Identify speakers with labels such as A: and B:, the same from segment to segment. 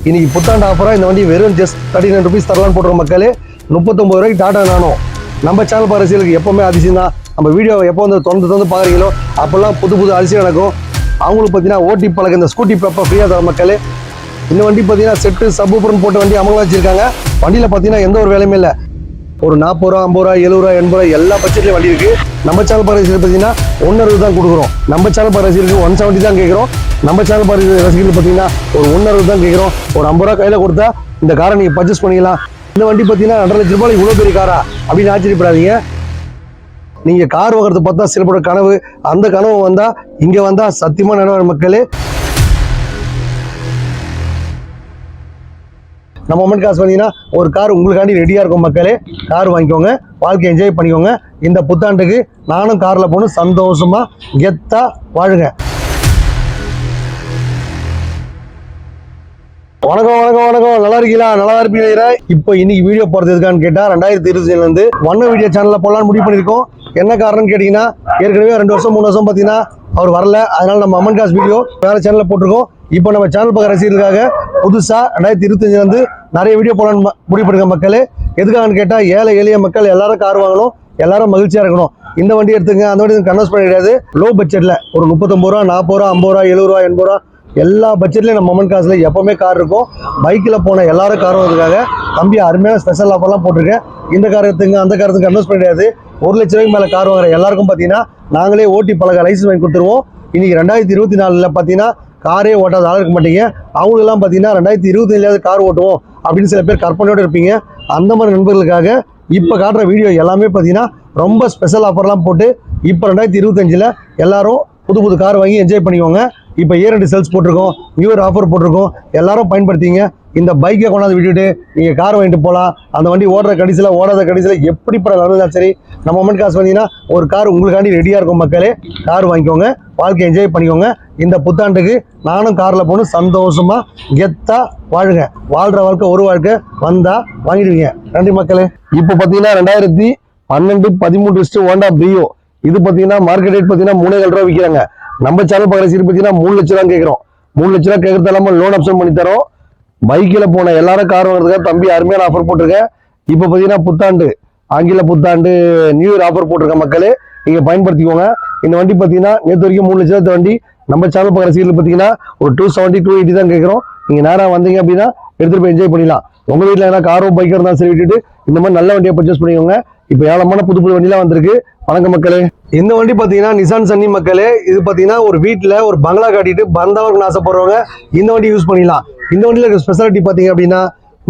A: இன்னைக்கு புத்தாண்டு ஆஃபராக இந்த வண்டி வெறும் ஜஸ்ட் 39 rupees தரலான்னு போட்டுருக்க மக்களே. 39 ரூபாய்க்கு டாடா நானோ. நம்ம சேனல் அரசியலுக்கு எப்பவுமே அதிசயம் தான். நம்ம வீடியோ எப்போ வந்து தொடர்ந்து பார்க்குறீங்களோ அப்போல்லாம் புது அதிசயம் நடக்கும். அவங்களுக்கு பார்த்தீங்கன்னா ஓட்டி பழக்க இந்த ஸ்கூட்டி பேப்பர் ஃப்ரீயாக தர மக்களே. இந்த வண்டி பார்த்தீங்கன்னா செட்டு சப்பூப்பர்னு போட்ட வண்டி அமலாக வச்சிருக்காங்க. வண்டியில் பார்த்தீங்கன்னா எந்த ஒரு வேலையுமே இல்லை. ஒரு 40 ரூபா 50 ரூபா 70 ரூபா 80 ரூபா எல்லா பட்ஜெட்லேயும் வண்டி இருக்குது. நம்ம சேனல் ரசிகர்கள் பார்த்தீங்கன்னா 160 தான் கொடுக்குறோம். நம்ம சேனல் ரசிகர்களுக்கு 170 தான் கேட்குறோம். நம்ம சேனல் ரசிகர்கள் பார்த்தீங்கன்னா ஒரு 160 தான் கேட்குறோம். ஒரு 50 ரூபா கையில் கொடுத்தா இந்த காரை நீங்கள் பர்ச்சேஸ் பண்ணிக்கலாம். இந்த வண்டி பார்த்தீங்கன்னா 2.5 லட்ச ரூபாய் இவ்வளோ பெரிய காரா அப்படின்னு ஆச்சரியப்படாதீங்க. நீங்கள் கார் வாங்குறது பார்த்தா சிலப்போட கனவு, அந்த கனவு வந்தால் இங்கே வந்தால் சத்தியமாக நினைவார் மக்களே. நம்ம மொமெண்ட் காசு வந்தீங்கன்னா ஒரு கார் உங்களுக்காண்டி ரெடியாக இருக்கும் மக்களே. கார் வாங்கிக்கோங்க, வாழ்க்கை என்ஜாய் பண்ணிக்கோங்க. இந்த புத்தாண்டுக்கு நானும் காரில் போகணும், சந்தோஷமாக கெத்தா வாழுங்க. வணக்கம் வணக்கம் வணக்கம், நல்லா இருக்கீங்களா? நல்லா இருப்பீங்க. இப்போ இன்னைக்கு வீடியோ போறது எதுக்கான்னு கேட்டா 2025 வண்ண வீடியோ சேனல்ல போடலான்னு முடிவு பண்ணிருக்கோம். என்ன காரணம்னு கேட்டீங்கன்னா ஏற்கனவே 2 வருஷம் 3 வருஷம் பார்த்தீங்கன்னா அவர் வரல. அதனால நம்ம அம்மன் காசு வீடியோ வேற சேனல்ல போட்டிருக்கோம். இப்போ நம்ம சேனல் பக்கம் ரசிகர்களுக்காக புதுசா 2025 நிறைய வீடியோ போடலான்னு முடிவு பண்ணிருக்க மக்களே. எதுக்காகன்னு கேட்டா ஏழை எளிய மக்கள் எல்லாரும் கார் வாங்கணும், எல்லாரும் மகிழ்ச்சியா இருக்கணும். இந்த வண்டி எடுத்துங்க, அந்த வண்டி கன்வெர்ட் பண்ண கிடையாது. லோ பட்ஜெட்ல ஒரு 39 ரூபா 40 ரூபா 50 ரூபா 70 ரூபா 80 ரூபா எல்லா பட்ஜெட்லயும் நம்ம மொமெண்ட் காசுல எப்பவுமே கார் இருக்கும். பைக்கில் போன எல்லாரும் கார் வரதுக்காக தம்பி அருமையான ஸ்பெஷல் ஆஃபர்லாம் போட்டிருக்கேன். இந்த கார் எடுத்துங்க, அந்த காரத்துக்கு கன்வெர்ட் பண்ண கிடையாது. 1 லட்ச ரூபாய்க்கு மேலே கார் வாங்குற எல்லாருக்கும் பார்த்தீங்கன்னா நாங்களே ஓட்டி பழக லைசன்ஸ் வாங்கி கொடுத்துருவோம். இன்னைக்கு 2024 பார்த்தீங்கன்னா காரே ஓட்டாத ஆள் இருக்க மாட்டீங்க. அவங்களெல்லாம் பார்த்தீங்கன்னா 2025 கார் ஓட்டுவோம் அப்படின்னு சில பேர் கற்பனையோடு இருப்பீங்க. அந்த மாதிரி நண்பர்களுக்காக இப்போ காட்டுற வீடியோ எல்லாமே பார்த்தீங்கன்னா ரொம்ப ஸ்பெஷல் ஆஃபர்லாம் போட்டு இப்போ 2025 எல்லாரும் புது கார் வாங்கி என்ஜாய் பண்ணிக்கோங்க. இப்போ இயர் எண்ட் சேல்ஸ் போட்டிருக்கோம், நியூ இயர் ஆஃபர் போட்டிருக்கோம். எல்லாரும் பயன்படுத்திங்க. இந்த பைக்கை கொண்டாந்து விட்டுட்டு நீங்கள் கார் வாங்கிட்டு போகலாம். அந்த வண்டி ஓடுற கடைசியில் ஓடாத கடைசியில் எப்படிப்பட்ட நடந்தாலும் சரி நம்ம மொமெண்ட் காசு வந்தீங்கன்னா ஒரு கார் உங்களுக்காண்டி ரெடியாக இருக்கும் மக்களே. கார் வாங்கிக்கோங்க, வாழ்க்கை என்ஜாய் பண்ணிக்கோங்க. இந்த புத்தாண்டுக்கு நானும் காரில் போகணும், சந்தோஷமாக கெத்தா வாழுங்க. வாழ்கிற வாழ்க்கை ஒரு வாழ்க்கை வந்தால் வாங்கிடுவீங்க. நன்றி மக்களே. இப்போ பார்த்தீங்கன்னா 2012 13 ஹோண்டா பிரியோ இது பார்த்தீங்கன்னா மார்க்கெட் ரேட் பார்த்தீங்கன்னா 3,000 ரூபா விற்கிறாங்க. நம்ம சேனல் பக்கத்தில் சீர் பார்த்தீங்கன்னா 3 லட்ச ரூபா கேட்குறோம். 3 லட்ச ரூபா கேட்கறது இல்லாமல் லோன் ஆப்ஷன் பண்ணி தரோம். பைக்கில் போன எல்லாரும் கார் வாங்குறதுக்காக தம்பி அருமையான ஆஃபர் போட்டிருக்கேன். இப்போ பார்த்தீங்கன்னா புத்தாண்டு ஆங்கில புத்தாண்டு நியூ இயர் ஆஃபர் போட்டிருக்கேன் மக்களே. நீங்கள் பயன்படுத்திக்கோங்க. இந்த வண்டி பார்த்தீங்கன்னா நேற்று வரைக்கும் 3 லட்ச ரூபா வண்டி நம்ம சேனல் பக்கத்தில் சீரில் பார்த்தீங்கன்னா ஒரு 270 280 தான் கேட்குறோம். நீங்கள் நேராக வந்தீங்க அப்படின்னா எடுத்துகிட்டு போய் என்ஜாய் பண்ணிடலாம். உங்கள் வீட்டில் ஏன்னா காரோ பைக்கோ இருந்தாலும் சரி விட்டுட்டு இந்த மாதிரி நல்ல வண்டியை பர்ச்சேஸ் பண்ணிக்கோங்க. இப்போ ஏழமான புது வண்டிலாம் வந்திருக்கு. வணக்கம் மக்களே. இந்த வண்டி பார்த்தீங்கன்னா நிசான் சன்னி மக்களே. இது பார்த்தீங்கன்னா ஒரு வீட்டில் ஒரு பங்களா காட்டிட்டு பந்தாவருக்கு ஆசைப்படுறவங்க இந்த வண்டி யூஸ் பண்ணிடலாம். இந்த வண்டியில் இருக்க ஸ்பெஷாலிட்டி பார்த்தீங்க அப்படின்னா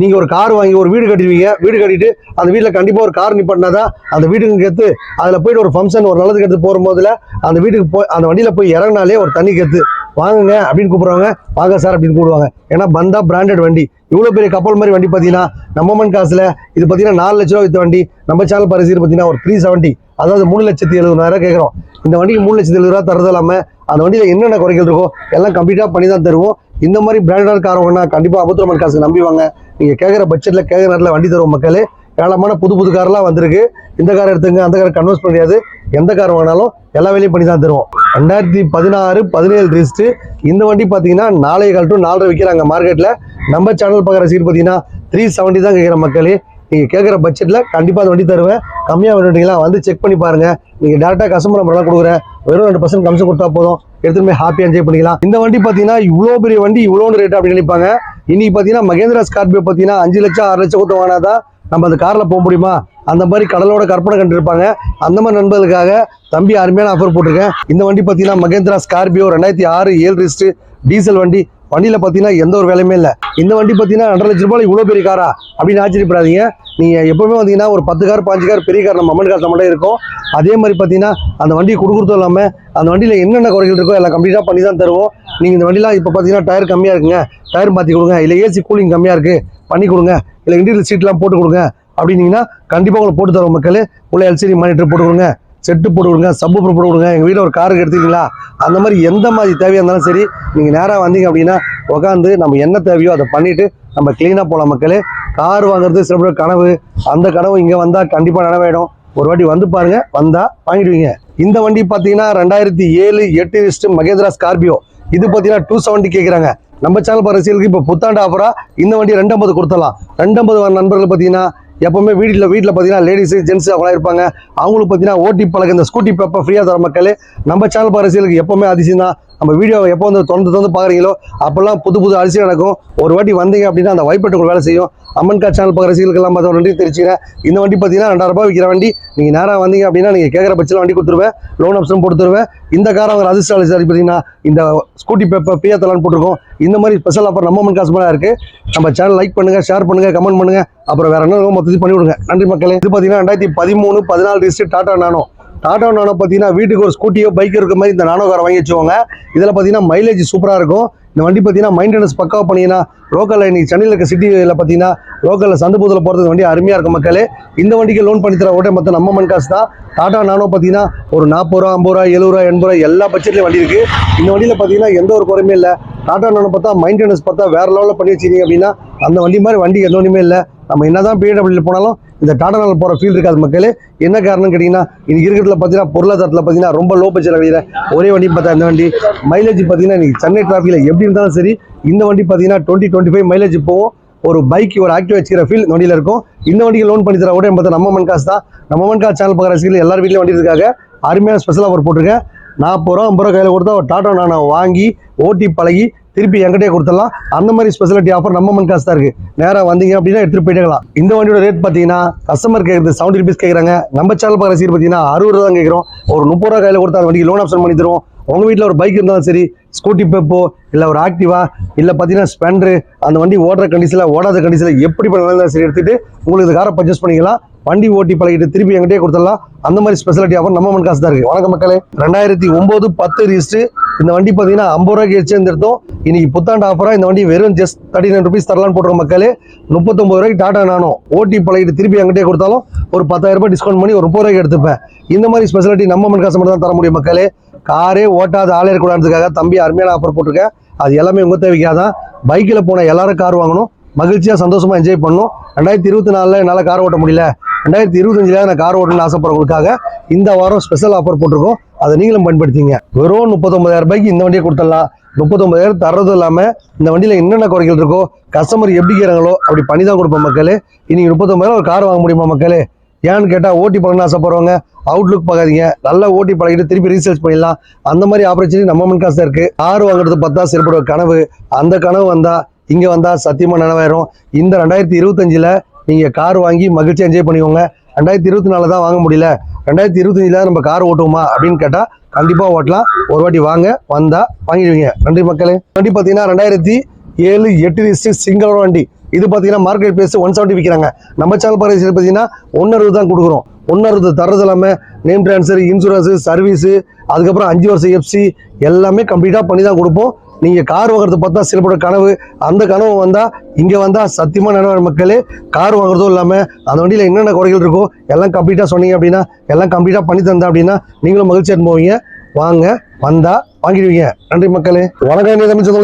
A: நீங்கள் ஒரு கார் வாங்கி ஒரு வீடு கட்டிடுவீங்க. வீடு கட்டிட்டு அந்த வீட்டில் கண்டிப்பாக ஒரு கார் நிப்பாட்டினா தான் அந்த வீட்டுக்கு கெத்து. அதில் போயிட்டு ஒரு ஃபங்க்ஷன் ஒரு நல்லதுக்கு எடுத்து போகும்போதுல அந்த வீட்டுக்கு போய் அந்த வண்டியில் போய் இறங்கினாலே ஒரு தண்ணி கெத்து. வாங்குங்க அப்படின்னு கூப்பிடுவாங்க, வாங்க சார் அப்படின்னு கூப்பிடுவாங்க. ஏன்னா பந்தா பிராண்டட் வண்டி. இவ்வளோ பெரிய கப்பல் மாதிரி வண்டி பார்த்தீங்கன்னா நம்ம மண் காசில் இது பார்த்தீங்கன்னா 4 லட்ச ரூபா வித்த வண்டி. நம்ம சேனல் பரிசீல் பார்த்தீங்கன்னா ஒரு 370, அதாவது 3,70,000 கேட்குறோம். இந்த வண்டிக்கு 3,70,000 ரூபா தரது இல்லாமல் அந்த வண்டியில் என்னென்ன குறைகள் இருக்கோ எல்லாம் கம்ப்ளீட்டாக பண்ணி தான் தருவோம். இந்த மாதிரி பிராண்டட் கார் வாங்கினா கண்டிப்பாக அபுத்திரமன் காசுக்கு நம்பிவாங்க. நீங்கள் கேட்குற பட்ஜெட்டில் கேட்குற நேரத்தில் வண்டி தருவோம் மக்களே. ஏராளமான புது கார்லாம் வந்திருக்கு. இந்த கார் எடுத்துங்க, அந்த கார் கன்வெர்ட் பண்ண முடியாது. எந்த கார் வாங்கினாலும் எல்லா வேலையும் பண்ணி தான் தருவோம். 2016 17 ரிஸ்ட்டு இந்த வண்டி பார்த்தீங்கன்னா 4.25 to 4.5 விற்கிறாங்க மார்க்கெட்டில். நம்ம சேனல் பார்க்குற சீட் பார்த்தீங்கன்னா 370 தான் கேட்குற மக்களே. நீங்கள் கேட்குற பட்ஜெட்டில் கண்டிப்பாக அந்த வண்டி தருவேன். கம்மியாக வேணுங்களா வந்து செக் பண்ணி பாருங்கள். நீங்கள் டேரெக்டாக கஸ்டமர் நம்பர்லாம் கொடுக்குறேன். வெறும் 2% கமிஷன் கொடுத்தா போதும், எடுத்துகிட்டு போய் ஹாப்பியாக என்ஜாய் பண்ணிக்கலாம். இந்த வண்டி பார்த்தீங்கன்னா இவ்வளோ பெரிய வண்டி இவ்வளோன்னு ரேட் அப்படின்னு நினைப்பாங்க. இன்னைக்கு பார்த்தீங்கன்னா மகேந்திரா ஸ்கார்பியோ பார்த்தீங்கன்னா 5 லட்சம் 6 லட்சம் கொடுத்து வாங்கினா தான் நம்ம அந்த காரில் போக முடியுமா? அந்த மாதிரி கடலோட கற்பனை கண்டிருப்பாங்க. அந்த மாதிரி நண்பர்களுக்காக தம்பி அருமையான ஆஃபர் போட்டிருக்கேன். இந்த வண்டி பார்த்தீங்கன்னா மகேந்திரா ஸ்கார்பியோ 2006 7 ரிஸ்ட்டு டீசல் வண்டி. வண்டியில் பார்த்தீங்கன்னா எந்த ஒரு வேலையுமே இல்லை. இந்த வண்டி பார்த்தீங்கன்னா 2.5 லட்ச ரூபாய் இவ்வளோ பெரிய காரா அப்படின்னு ஆச்சரியப்படாதீங்க. நீங்கள் எப்போவுமே வந்தீங்கன்னா ஒரு 10 கார் 5 கார் பெரிய கார் நம்ம அமௌண்ட் காசு மட்டும் இருக்கும். அதே மாதிரி பார்த்தீங்கன்னா அந்த வண்டி கொடுக்குறதும் இல்லாமல் அந்த வண்டியில் என்னென்ன குறைகள் இருக்கோ எல்லாம் கம்ப்ளீட்டாக பண்ணி தான் தருவோம். நீங்கள் இந்த வண்டிலாம் இப்போ பார்த்தீங்கன்னா டயர் கம்மியாக இருக்குங்க, டயர் மாற்றி கொடுங்க, இல்லை ஏசி கூலிங் கம்மியாக இருக்குது பண்ணி கொடுங்க, இல்லை இன்டீரியர் சீட்லாம் போட்டு கொடுங்க அப்படின்னீங்கன்னா கண்டிப்பாக உங்களுக்கு போட்டு தருவோம் மக்களே. உள்ள எல்சிடி மானிட்டர் போட்டு கொடுங்க, செட்டு போட்டு கொடுங்க, சப்பு போட்டு கொடுங்க. எங்கள் வீட்டில் ஒரு காருக்கு எடுத்துக்கிங்களா அந்த மாதிரி எந்த மாதிரி தேவையாக இருந்தாலும் சரி நீங்கள் நேராக வந்தீங்க அப்படின்னா உட்காந்து நம்ம என்ன தேவையோ அதை பண்ணிவிட்டு நம்ம க்ளீனாக போகலாம் மக்களே. கார் வாங்குறது சில பேர் கனவு, அந்த கனவு இங்கே வந்தால் கண்டிப்பாக நினைவாயிடும். ஒரு வாட்டி வந்து பாருங்கள், வந்தால் வாங்கிடுவீங்க. இந்த வண்டி பார்த்தீங்கன்னா 2007 8 ரிஸ்ட்டு மகேந்திரா ஸ்கார்பியோ இது பார்த்தீங்கன்னா 270 கேட்குறாங்க. நம்ம சேனல் ரசிகர்களுக்கு இப்போ புத்தாண்டு ஆஃபரா இந்த வண்டி 250 கொடுத்துடலாம். 250 வர நண்பர்கள் பார்த்தீங்கன்னா எப்பவுமே வீட்டில் பார்த்தீங்கன்னா லேடிஸு ஜென்ஸு அவங்களாம் இருப்பாங்க. அவங்களுக்கு பார்த்தீங்கன்னா ஓட்டி பழக இந்த ஸ்கூட்டி பேப்பர் ஃப்ரீயாக தர மக்கள் நம்ம சேனல் ரசிகர்களுக்கு எப்பவுமே அதிசயம் தான். நம்ம வீடியோ எப்போ வந்து தொடர்ந்து பார்க்குறீங்களோ அப்போல்லாம் புது அதிசயம் நடக்கும். ஒரு வாட்டி வந்தீங்க அப்படின்னா அந்த வைப்பட்டு உங்களுக்கு வேலை செய்யும். அம்மன் கார் சேனல் பார்க்குற ரசிகர்களுக்கெல்லாம் பார்த்து ஒரு நன்றி தெரிவிச்சுக்கிறேன். இந்த வண்டி பார்த்தீங்கன்னா 2000 ரூபாய் விற்கிற வண்டி. நீங்கள் நேராக வந்தீங்க அப்படின்னா நீங்கள் கேட்குற பட்சத்தில் வண்டி கொடுத்துருவேன், லோன் ஆப்ஷன் போட்டு தருவேன். இந்த காரை அவங்க அதிர்ஷ்டாலி பார்த்தீங்கன்னா இந்த ஸ்கூட்டி பேப்பர் ஃப்ரீயாக தரலான்னு போட்டிருக்கோம். இந்த மாதிரி ஸ்பெஷல் ஆஃபர் நம்ம அம்மன் காசு மேலே இருக்குது. நம்ம சேனல் லைக் பண்ணுங்கள், ஷேர் பண்ணுங்கள், கமெண்ட் பண்ணுங்கள். அப்புறம் வேறு என்ன மொத்தத்தையும் பண்ணி விடுங்க. நன்றி மக்களே. இது பார்த்தீங்கன்னா 2013, 14 ரிஜிஸ்டர் டாடா நானோ பார்த்தீங்கன்னா வீட்டுக்கு ஒரு ஸ்கூட்டியோ பைக் இருக்க மாதிரி இந்த நானோ காரை வாங்கி வச்சுக்கோங்க. இதில் பார்த்தீங்கன்னா மைலேஜ் சூப்பராக இருக்கும். இந்த வண்டி பார்த்தீங்கன்னா மெயின்டெனன்ஸ் பக்காவாக பண்ணிங்கன்னா லோக்கலில் இன்னைக்கு சென்னையில் இருக்க சிட்டியில் பார்த்தீங்கன்னா லோக்கலில் சந்துபூத்தில் போகிறதுக்கு வண்டி அருமையாக இருக்கும் மக்களே. இந்த வண்டிக்கு லோன் பண்ணி தர ஓட்டை மொத்தம் நம்ம மண் காசு தான். டாடா நானோ பார்த்தீங்கன்னா ஒரு 40 ரூபா, 50 ரூபா, 70 ரூபா, 80 ரூபா எல்லா பட்ஜெட்லேயும் வண்டி இருக்குது. இந்த வண்டியில் பார்த்தீங்கன்னா எந்த ஒரு குறையுமே இல்லை. டாடா நானோ பார்த்தா மெயின்டெனன்ஸ் பார்த்தா வேறு லெவலில் பண்ணி வச்சிருக்கீங்க அப்படின்னா அந்த வண்டி மாதிரி வண்டி எந்த ஒன்றுமே இல்லை. நம்ம என்னதான் பிடபிள்யூ போனாலும் இந்த டாடா நானோ போகிற ஃபீல் இருக்காது மக்களே. என்ன காரணம் கேட்டிங்கன்னா இன்னைக்கு இருக்கிறதுல பார்த்தீங்கன்னா பொருளாதாரத்தில் பார்த்தீங்கன்னா ரொம்ப லோ பட்ஜெட் வண்டியில் ஒரே வண்டி பார்த்தா இந்த வண்டி மைலேஜ் பார்த்தீங்கன்னா இன்னைக்கு சென்னை டிராஃபிக்கில் எப்படி இருந்தாலும் சரி இந்த வண்டி பார்த்தீங்கன்னா 20-25 மைலேஜ் போகும். ஒரு பைக் ஒரு ஆக்டிவ் வச்சுக்கிற ஃபீல் இந்த வண்டியில் இருக்கும். இந்த வண்டிக்கு லோன் பண்ணி தர கூட பார்த்தா நம்ம மண் காசு தான். நம்ம மண் காசு சேனல் பார்க்குற ரசிகர்கள் எல்லாரும் வீட்லையும் வண்டி இருக்காங்க. அருமையான ஸ்பெஷல் ஆஃபர் போட்டிருக்கேன். 40 ரூபா, 50 ரூபா கையில் கொடுத்தா ஒரு டாடா நானோ வாங்கி ஓட்டி பழகி திருப்பி என்கிட்டே கொடுத்துடலாம். அந்த மாதிரி ஸ்பெஷாலிட்டி ஆஃபர் நம்ம மண் காசு தான் இருக்குது. நேராக வந்தீங்க அப்படின்னா எடுத்துகிட்டு போயிட்டேக்கலாம். இந்த வண்டியோட ரேட் பார்த்தீங்கன்னா கஸ்டமர் கேட்குறது 70 ரூபீஸ் கேட்குறாங்க. நம்ம சேனல் பார்க்குற ரசிகர் பார்த்தீங்கன்னா 60 ரூபா தான் கேட்குறோம். ஒரு 30 ரூபா கையில் கொடுத்தா அந்த வண்டிக்கு லோன் ஆப்ஷன் பண்ணி தருவோம். உங்கள் வீட்டில் ஒரு பைக் இருந்தாலும் சரி, ஸ்கூட்டி பெப்போ இல்லை ஒரு ஆக்டிவா இல்லை பார்த்தீங்கன்னா ஸ்பெண்டரு, அந்த வண்டி ஓடுற கண்டிஷனில் ஓடாத கண்டிஷனில் எப்படி பண்ணாலும் சரி எடுத்துகிட்டு உங்களுக்கு இந்த காரை பர்ச்சேஸ் பண்ணிக்கலாம். வண்டி ஓட்டி பழகிட்டு திருப்பி எங்கிட்டே கொடுத்துடலாம். அந்த மாதிரி ஸ்பெஷாலிட்டி ஆஃபர் நம்ம மண் காசு தான் இருக்குது. வணக்கம் மக்களே. 2009, 10 ரிஜிஸ்டர். இந்த வண்டி பார்த்தீங்கன்னா 50 ரூபாய்க்கு எடுத்துருந்தோம். இன்னைக்கு புத்தாண்டு ஆஃபராக இந்த வண்டி வெறும் ஜஸ்ட் 39 ரூபீஸ் தரலான்னு போட்டுருக்க மக்களே. 39 ரூபாய்க்கு டாடா நானோ ஓட்டி பழகிட்டு திருப்பி எங்கிட்டே கொடுத்தாலும் ஒரு 10,000 ரூபாய் டிஸ்கவுண்ட் பண்ணி ஒரு 30 ரூபாய்க்கு எடுத்துப்பேன். இந்த மாதிரி ஸ்பெஷாலிட்டி நம்ம மண் காசு மட்டும் தான் தர முடியும் மக்களே. காரே ஓட்டாத ஆளே இருக்கக்கூடாதுக்காக தம்பி அருமையான ஆஃபர் போட்டிருக்கேன். அது எல்லாமே உங்கள் தேவைக்காதான். பைக்கில் போன எல்லாரும் கார் வாங்கணும், மகிழ்ச்சியாக சந்தோஷமாக என்ஜாய் பண்ணணும். 2024 என்னால் கார் ஓட்ட முடியல, 2025 நான் கார் ஓட்டணும்னு ஆசைப்படுறவங்களுக்காக இந்த வாரம் ஸ்பெஷல் ஆஃபர் போட்டிருக்கோம். அதை நீங்களும் பயன்படுத்திங்க. வெறும் 39,000 ரூபாய்க்கு இந்த வண்டியை கொடுத்துடலாம். 39,000 தர்றதும் இல்லாமல் இந்த வண்டியில் என்னென்ன குறைகள் இருக்கோ கஸ்டமர் எப்படி கேட்குறாங்களோ அப்படி பண்ணி தான் கொடுப்போம் மக்களே. இன்னைக்கு 39,000 ஒரு கார் வாங்க முடியுமா மக்களே? ஏன்னு கேட்டால் ஓட்டி பழகணும்னு ஆசைப்படுறவங்க அவுட்லுக் பார்க்காதீங்க, நல்லா ஓட்டி பழகிட்டு திருப்பி ரீசேர்ச் பண்ணிடலாம். அந்த மாதிரி ஆப்பர்ச்சுனிட்டி நம்ம மண் காசு தான் இருக்குது. கார் வாங்குறது பார்த்தா செயல்படுற கனவு, அந்த கனவு வந்தால் இங்கே வந்தால் சத்தியமாக நனவாயிரும். இந்த 2025 நீங்கள் கார் வாங்கி மகிழ்ச்சியாக என்ஜாய் பண்ணிக்கோங்க. 2024 தான் வாங்க முடியல, 2025 நம்ம கார் ஓட்டுவோமா அப்படின்னு கேட்டால் கண்டிப்பாக ஓட்டலாம். ஒரு வாட்டி வாங்க, வந்தால் வாங்கிடுவீங்க. நன்றி மக்களே. வண்டி பார்த்தீங்கன்னா 2007, 8 ரிஜிஸ்டர் சிங்கிள் வண்டி. இது பார்த்தீங்கன்னா மார்க்கெட் பிரைஸ் 170 விற்கிறாங்க. நம்ம சேனல் பிரைஸ் பார்த்தீங்கன்னா 160 தான் கொடுக்குறோம். 160 தரது இல்லாமல் நேம் ட்ரான்ஸ்ஃபர், இன்சூரன்ஸு, சர்வீஸு, அதுக்கப்புறம் 5 வருஷம் எஃப்சி எல்லாமே கம்ப்ளீட்டாக பண்ணி தான் கொடுப்போம். நீங்கள் கார் வாங்குறது பார்த்தா சிலப்போட கனவு, அந்த கனவு வந்தால் இங்கே வந்தால் சத்தியமாக நினைவார் மக்களே. கார் வாங்குறதும் இல்லாமல் அந்த வண்டியில் என்னென்ன குறைகள் இருக்கோ எல்லாம் கம்ப்ளீட்டாக சொன்னீங்க அப்படின்னா, எல்லாம் கம்ப்ளீட்டாக பண்ணி தந்தா அப்படின்னா நீங்களும் மகிழ்ச்சியாக போவீங்க. வாங்க, வந்தா வாங்கிடுவீங்க. நன்றி மக்களே. வணக்கம்.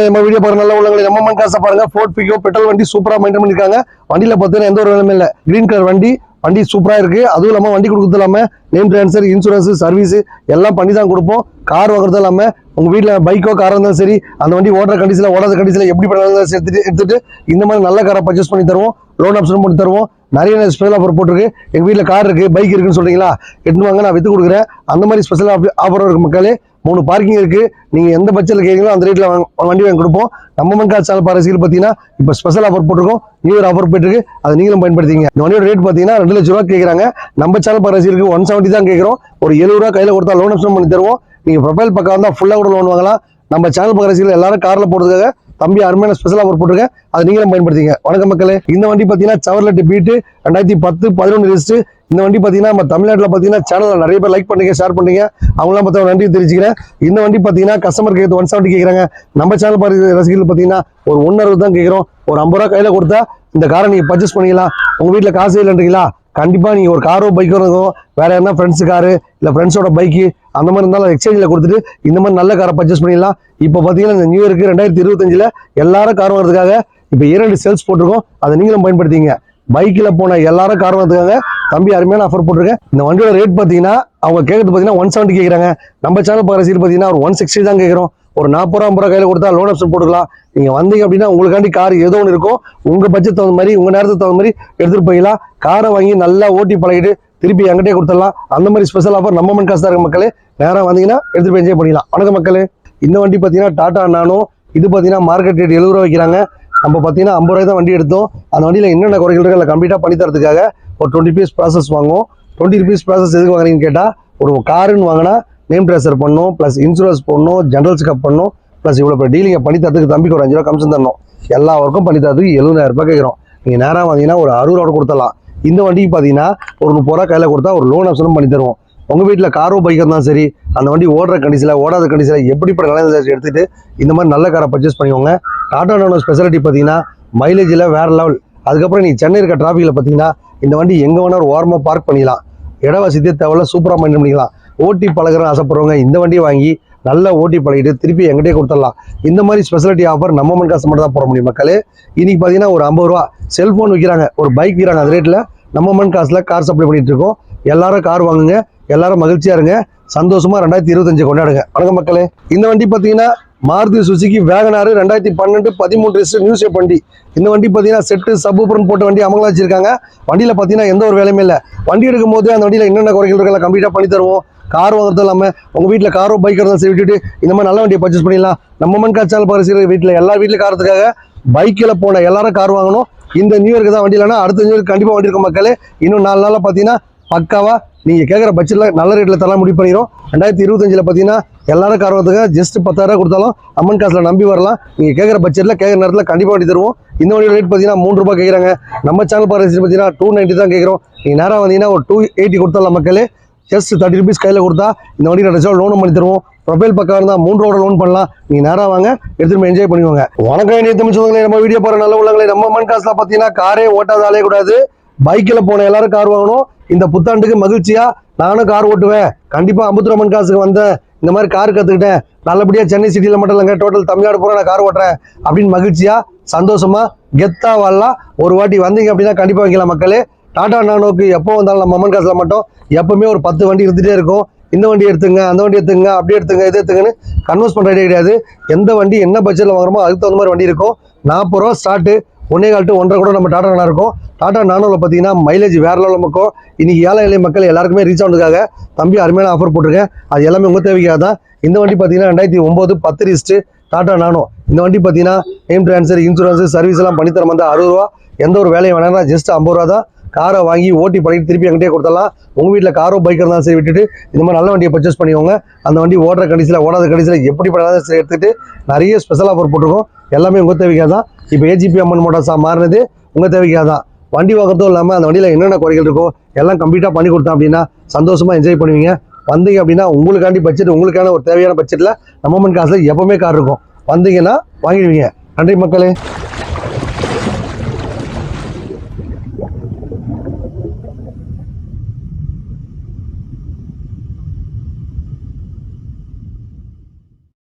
A: நம்ம வீடியோ பாருங்க, நல்ல உள்ளவங்களை நம்ம மண் காசை பாருங்க. ஃபோர்ட் பிகோ பெட்ரோல் வண்டி சூப்பராக மெயின்டைன் பண்ணியிருக்காங்க. வண்டியில் பார்த்தீங்கன்னா எந்த ஒரு நிலைமை இல்லை. கிரீன் கலர் வண்டி சூப்பராக இருக்குது. அதுவும் இல்லாமல் வண்டி கொடுக்குறது இல்லாமல் நேம் ட்ரான்ஸ்ஃபர், இன்சூரன்ஸு, சர்வீஸு எல்லாம் பண்ணி தான் கொடுப்போம். கார் வாங்குறது இல்லாமல் உங்கள் வீட்டில் பைக்கோ காராக இருந்தாலும் சரி, அந்த வண்டி ஓடுற கண்டிஷனில் ஓடாத கண்டிஷனில் எப்படி பண்ணாலும் எடுத்துட்டு இந்த மாதிரி நல்ல காரை பர்ச்சேஸ் பண்ணி தருவோம். லோன் ஆப்ஷன் பண்ணி தருவோம். நிறைய ஸ்பெஷல் ஆஃபர் போட்டிருக்கு. எங்கள் வீட்டில் கார் இருக்குது, பைக் இருக்குன்னு சொல்கிறீங்களா, எடுத்து வாங்க, நான் விற்று கொடுக்குறேன். அந்த மாதிரி ஸ்பெஷல் ஆஃபர் இருக்குது மக்களே. 3 பார்க்கிங் இருக்குது. நீங்கள் எந்த பட்ஜெட்டில் கேட்குறீங்களோ அந்த ரேட்டில் வண்டி வாங்கி கொடுப்போம். நம்ம மண் காசு சேனல் ரசிகர்கள் பார்த்தீங்கன்னா இப்போ ஸ்பெஷல் ஆஃபர் போட்டிருக்கோம். நியூ இயர் ஆஃபர் போயிட்டு இருக்கு. அதை நீங்களும் பயன்படுத்திங்க. இந்த வண்டியோட ரேட் பார்த்தீங்கன்னா 2 லட்ச ரூபா கேட்குறாங்க. நம்ம சேனல் ரசிகர்களுக்கு 170 தான் கேட்குறோம். ஒரு 70 ரூபா கையில் கொடுத்தா லோன் ஆப்ஷன் பண்ணி தருவோம். நீங்கள் ப்ரொஃபைல் பக்கம் வந்தால் ஃபுல்லாக கூட லோன் வாங்கலாம். நம்ம சேனல் ரசிகர்கள் எல்லாரும் காரில் போடுறதுக்காக தம்பி அருமையான ஸ்பெஷல் ஆஃபர் போட்டிருக்கேன். அதை நீங்களும் பயன்படுத்திங்க. வணக்கம் மக்களே. இந்த வண்டி பார்த்தீங்கன்னா செவர்லெட் பீட் 2010, 11 ரிஜிஸ்டர். இந்த வண்டி பார்த்தீங்கன்னா நம்ம தமிழ்நாட்டில் பார்த்தீங்கன்னா சேனலில் நிறைய பேர் லைக் பண்ணுங்க, ஷேர் பண்ணுங்க. அவங்களாம் பார்த்தா நன்றி தெரிவிச்சுக்கிறேன். இந்த வண்டி பார்த்தீங்கன்னா கஸ்டமர் கேட்குறது 170 கேட்குறாங்க. நம்ம சேனல் ரசிகர்கள் பார்த்தீங்கன்னா ஒரு 160 தான் கேட்குறோம். ஒரு 50 ரூபா கையில் கொடுத்தா இந்த காரை நீங்கள் பர்ச்சேஸ் பண்ணிக்கலாம். உங்கள் வீட்டில் காசு இல்லைன்றீங்களா, கண்டிப்பாக நீங்கள் ஒரு காரோ பைக்கோ இருக்கும், வேறு யாருன்னா ஃப்ரெண்ட்ஸு காரு இல்லை ஃப்ரெண்ட்ஸோட பைக்கு அந்த மாதிரி இருந்தாலும் எக்ஸ்சேஞ்சில் கொடுத்துட்டு இந்த மாதிரி நல்ல காரை பர்ச்சேஸ் பண்ணிடலாம். இப்போ பார்த்தீங்கன்னா இந்த நியூ இயருக்கு 2025 எல்லாரும் கார் வாங்குறதுக்காக இப்போ 2 சேல்ஸ் போட்டிருக்கோம். அதை நீங்களும் பயன்படுத்திங்க. பைக்கில் போன எல்லாரும் கார் வாங்குறதுக்காக தம்பி அருமையான ஆஃபர் போட்டிருக்கேன். இந்த வண்டியோட ரேட் பார்த்தீங்கன்னா அவங்க கேட்கறது பார்த்தீங்கன்னா 170 கேட்குறாங்க. நம்ம சேனல் ரசிகர் பார்த்தீங்கன்னா ஒரு 160 தான் கேட்குறோம். ஒரு 40 ரூபா 50 ரூபா கையில் கொடுத்தா லோன் ஆப்ஷன் போட்டுக்கலாம். நீங்கள் வந்தீங்க அப்படின்னா உங்களுக்காண்டி கார் ஏதோ ஒன்று இருக்கும், உங்கள் பட்ஜெட் தகுந்த மாதிரி உங்கள் நேரத்துக்கு தகுந்த மாதிரி எடுத்துகிட்டு போயிடலாம். காரை வாங்கி நல்லா ஓட்டி பழகிட்டு திருப்பி எங்கிட்டே கொடுத்துடலாம். அந்த மாதிரி ஸ்பெஷல் ஆஃபர் நம்ம மண் காசு தான் இருக்க மக்களே. நேராக வந்தீங்கன்னா எடுத்துகிட்டு போய் என்ஜாய் பண்ணிக்கலாம். வணக்கம் மக்களே. இந்த வண்டி பார்த்தீங்கன்னா டாடா நானோ. இது பார்த்தீங்கன்னா மார்க்கெட் ரேட் 70 ரூபா வைக்கிறாங்க. நம்ம பார்த்தீங்கன்னா 50 ரூபாய் தான் வண்டி எடுத்தோம். அந்த வண்டியில் என்னென்ன குறைகள் இருக்குது அதில் கம்ப்ளீட்டாக பண்ணி தரதுக்காக ஒரு 20 rupees ப்ராசஸ் வாங்குவோம். 20 rupees ப்ராசஸ் எதுக்கு வாங்குறீங்கன்னு கேட்டால், ஒரு காருன்னு வாங்கினா நேம் ட்ரான்ஸ்ஃபர் பண்ணணும், ப்ளஸ் இன்சூரன்ஸ் போடணும், ஜென்ரல் செக்அப் பண்ணணும், ப்ளஸ் இவ்வளோ இப்போ டீலிங்கை பண்ணி தரதுக்கு தம்பிக்கு ஒரு 5 ரூபா கமிஷன் தரணும். எல்லா ஒர்க்கும் பண்ணி தரதுக்கு 70,000 ரூபாய் கேட்குறோம். நீங்கள் நேராக வந்தீங்கன்னா ஒரு 60 ரூபா கொடுத்துடலாம். இந்த வண்டிக்கு பார்த்தீங்கன்னா ஒரு 30 ரூபா கையில் கொடுத்தா ஒரு லோன் ஆப்ஷனும் பண்ணி தருவோம். உங்கள் வீட்டில் காரோ பைக் இருந்தாலும் சரி, அந்த வண்டி ஓடுற கண்டிஷனில் ஓடாத கண்டிஷனில் எப்படிப்பட்ட நிலைமை எடுத்துகிட்டு இந்த மாதிரி நல்ல காரை பர்ச்சேஸ் பண்ணிக்கோங்க. டாடா நானோ ஸ்பெஷாலிட்டி பார்த்தீங்கன்னா மைலேஜில் வேறு லெவல். அதுக்கப்புறம் நீங்கள் சென்னை இருக்க டிராஃபிக்கில் பார்த்தீங்கன்னா இந்த வண்டி எங்கே வேணால் ஒரு ஓரமாக பார்க் பண்ணிக்கலாம். இட வசதியே தேவையில்ல, சூப்பராக மைண்ட் பண்ணிக்கலாம். ஓட்டி பழகிறன்னு ஆசைப்படுறவங்க இந்த வண்டியை வாங்கி நல்லா ஓட்டி பழகிட்டு திருப்பி எங்கிட்டே கொடுத்துடலாம். இந்த மாதிரி ஸ்பெஷாலிட்டி ஆஃபர் நம்ம மண் காசு மட்டும் தான் போட முடியும் மக்களே. இன்னைக்கு பார்த்தீங்கன்னா ஒரு 50 ரூபா செல்ஃபோன் விற்கிறாங்க, ஒரு பைக் விற்கிறாங்க. அந்த ரேட்டில் நம்ம மண் காசில் கார் சப்ளை பண்ணிட்டு இருக்கோம். எல்லாரும் கார் வாங்குங்க, எல்லாரும் மகிழ்ச்சியாக இருங்க, சந்தோஷமா 2025 கொண்டாடுங்க. வணக்கம் மக்களே. இந்த வண்டி பார்த்தீங்கன்னா Maruti Suzuki Wagon R 2012 13 new shape வண்டி. இந்த வண்டி பார்த்தீங்கன்னா செட்டு சப்வூஃபர் போட்ட வண்டி அமங்கலாம் வச்சிருக்காங்க. வண்டியில் பார்த்தீங்கன்னா எந்த ஒரு வேலையுமே இல்லை. வண்டி எடுக்கும் போது அந்த வண்டியில் என்னென்ன குறைகள் இருக்கலாம் கம்ப்ளீட்டாக பண்ணி தருவோம். கார் வாங்குறது இல்லாமல் உங்கள் வீட்டில் காரோ பைக் இருந்தால் சரி விட்டுட்டு இந்த மாதிரி நல்ல வண்டியை பர்ச்சேஸ் பண்ணிடலாம். நம்ம மண் காசு சேனல் பார்க்குற வீட்டில் எல்லா வீட்டில் காரத்துக்காக பைக்கில் போன எல்லாரும் கார் வாங்கணும். இந்த நியூ இயருக்கு தான் வண்டி இல்லைன்னா அடுத்த நியூ இயருக்கு கண்டிப்பாக வண்டி இருக்கும் மக்களே. இன்னும் 4 நாளில் பார்த்தீங்கன்னா பக்காவாக நீங்கள் கேட்குற பட்ஜெட்டில் நல்ல ரேட்டில் தரலாம் முடிவு பண்ணிடும். 2025 பார்த்தீங்கன்னா எல்லாரும் கார் வாங்குறதுக்காக ஜஸ்ட் 10,000 ரூபா கொடுத்தாலும் அம்மன் காசில் நம்பி வரலாம். நீங்கள் கேட்குற பட்ஜெட்டில் கேட்குற நேரத்தில் கண்டிப்பாக வண்டி தருவோம். இந்த வண்டியோட ரேட் பார்த்தீங்கன்னா 3 ரூபாய் கேட்குறாங்க. நம்ம சேனல் பார்க்குற பார்த்தீங்கன்னா 290 தான் கேட்குறோம். நீங்கள் நேராக வந்தீங்கன்னா ஒரு 280 கொடுத்துடலாம் மக்களே. ஜஸ்ட் 30 rupees கையில் கொடுத்தா இந்த வண்டி 2 லட்சம் லோனும் பண்ணி தருவோம். ப்ரொஃபைல் பக்கம் இருந்தால் 3 ரூபா லோன் பண்ணலாம். நீங்கள் நேராக வாங்க, எடுத்துகிட்டு என்ஜாய் பண்ணுவாங்க. வணக்கம் இனிய தமிழ் சொந்தங்களே. நம்ம வீடியோ பாருங்க நல்ல உள்ளங்களே. நம்ம மண் காசில் பார்த்தீங்கன்னா காரே ஓட்டாதாலே கூடாது. பைக்கில் போன எல்லாரும் கார் வாங்கணும். இந்த புத்தாண்டுக்கு மகிழ்ச்சியா நானும் கார் ஓட்டுவேன். கண்டிப்பாக 50 ரூபா மண் காசுக்கு வந்தேன், இந்த மாதிரி கார் கற்றுக்கிட்டேன், நல்லபடியாக சென்னை சிட்டியில் மட்டும் இல்லைங்க, டோட்டல் தமிழ்நாடு பூரா நான் கார் ஓட்டுறேன் அப்படின்னு மகிழ்ச்சியா சந்தோஷமா கெத்தா வாழலாம். ஒரு வாட்டி வந்தீங்க அப்படின்னா கண்டிப்பாக வைக்கலாம் மக்களே. டாடா நானோக்கு எப்போ வந்தாலும் நம்ம அம்மன் காசில் மட்டும் எப்பவுமே ஒரு 10 வண்டி இருந்துகிட்டே இருக்கும். இந்த வண்டி எடுத்துங்க, அந்த வண்டி எடுத்துங்க, அப்படி எடுத்துங்க, இது எடுத்துங்கன்னு கன்வெர்ஸ் பண்ணுற ஐடியா கிடையாது. எந்த வண்டி என்ன பட்ஜெட்டில் வாங்குறோமோ அதுக்கு தகுந்த மாதிரி வண்டி இருக்கும். 40 ரூபா ஸ்டார்ட்டு, 1.25 to 1.5 கூட நம்ம டாடா நானோ இருக்கும். டாடா நானோவில் பார்த்தீங்கன்னா மைலேஜ் வேற லெவலில் இருக்கும். இன்னைக்கு ஏழை எளிய மக்கள் எல்லாருக்குமே ரீச் ஆனதுக்காக தம்பி அருமையான ஆஃபர் போட்டிருக்கேன். அது எல்லாமே உங்கள் தேவைக்காக தான். இந்த வண்டி பார்த்தீங்கன்னா 2009 10 ரிஜிஸ்ட்ரு டாடா நானோ. இந்த வண்டி பார்த்தீங்கன்னா நேம் ட்ரான்ஸ்ஃபர், இன்சூரன்ஸ், சர்வீஸ் எல்லாம் பண்ணித்தர வந்து 60 ரூபா. எந்த ஒரு வேலையும் வேணாம்னா ஜஸ்ட் 50 ரூபா தான். காரை வாங்கி ஓட்டி பழகிட்டு திருப்பி எங்கிட்டே கொடுத்துடலாம். உங்கள் வீட்டில் காரோ பைக் இருந்தாலும் சரி விட்டுட்டு இந்த மாதிரி நல்ல வண்டியை பர்ச்சேஸ் பண்ணிக்கோங்க. அந்த வண்டி ஓடுற கண்டிஷனில் ஓடாத கண்டிஷனில் எப்படி பண்ணாலும் சரி எடுத்துகிட்டு நிறைய ஸ்பெஷல் ஆஃபர் போட்டிருக்கோம். எல்லாமே உங்கள் தேவைக்காக தான். இப்போ ஏஜிபி அம்மன் மோட்டார்ஸாக மாறினது உங்கள் தேவைக்காக தான். வண்டி வாங்குறதும் இல்லாமல் அந்த வண்டியில் என்னென்ன குறைகள் இருக்கோ எல்லாம் கம்ப்ளீட்டாக பண்ணி கொடுத்தோம் அப்படின்னா சந்தோஷமாக என்ஜாய் பண்ணுவீங்க. வந்தீங்க அப்படின்னா உங்களுக்காண்டி பட்ஜெட், உங்களுக்கான ஒரு தேவையான பட்ஜெட்டில் நம்ம மண் காசில் எப்பவுமே கார் இருக்கும். வந்தீங்கன்னா வாங்கிடுவீங்க. நன்றி மக்களே.